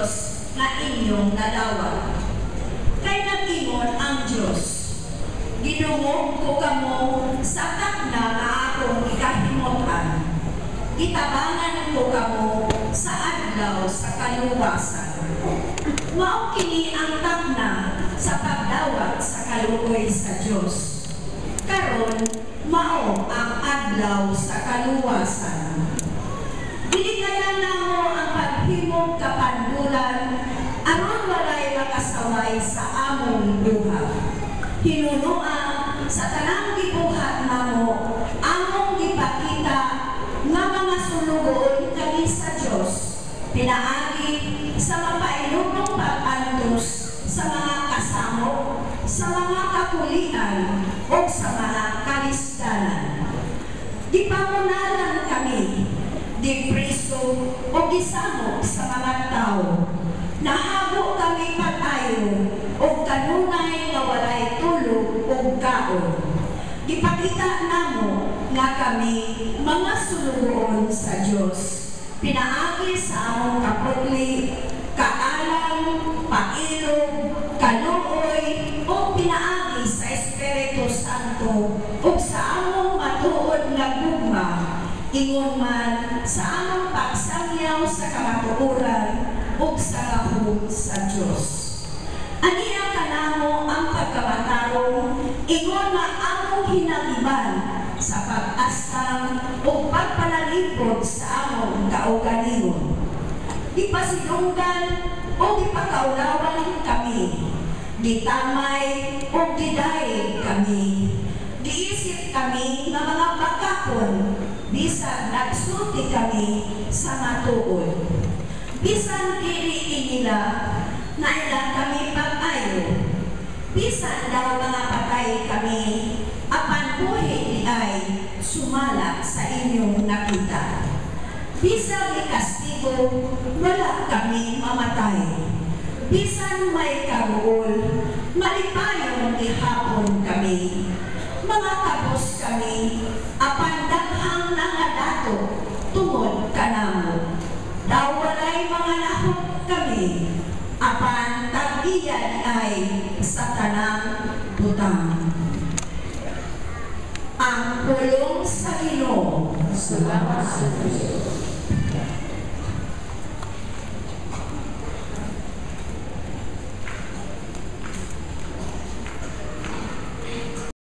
Diyos nga inyong nadawat. Kay nag-ingon ang Diyos, gidungog ko kamo sa takna nga akong ikahimutan. Gitabangan ko kamo sa adlaw sa kaluwasan. Mao kini ang takna sa pagdawat sa kaluoy sa Diyos. Karon mao ang adlaw sa kaluwasan. Binigyan namo ang paghimog kapandulan aron walay makasaway sa among duha. Hinunua sa tanang gibuhat namo among gipakita nga mga sulugon kami sa Dios. Pinaagi sa mapainumong pag-antos sa mga kasamo, sa mga kakulian o sa mga kalisdanan. Gipamunalan kami, dipriso o gisamo sa mga tao. Nahabo kami pag-ayo o kanunay nga walay tulog o kaon. Ipakita namo nga kami mga sulugon sa Dios. Pinaagi sa among kaputli, kaalam, pailog, kaluoy, o pinaagi sa Espiritu Santo o sa among matuod nga gugma, ingon man sa among pagsangyaw sa kamatuoran o sa lahom sa Dios. Aniya kanamo ang pagkamatarong, ingon na among hinagiban sa pag-astang o pagpanalipod sa among kaugalingon. Ipasidunggan o ipakaulawan kami, gitamay o giday kami, giisip kami ng mga bakakon, bisan nagsulti kami sa matuod. Bisan dili nila na ilang kami pag-ayo, bisan daw mga patay kami, apan buhi ay sumala sa inyong nakita. Bisan may kastigo, wala kami mamatay. Bisan may karuol, malipayon ihapon kami. Mga kabos kami, apan daghang nangadato, tungod kanamo. Daw walay mga lahok kami, apan tag-iyan ay sa tanang butang. Ang pulong sa Ginoo. Salamat sa Diyos.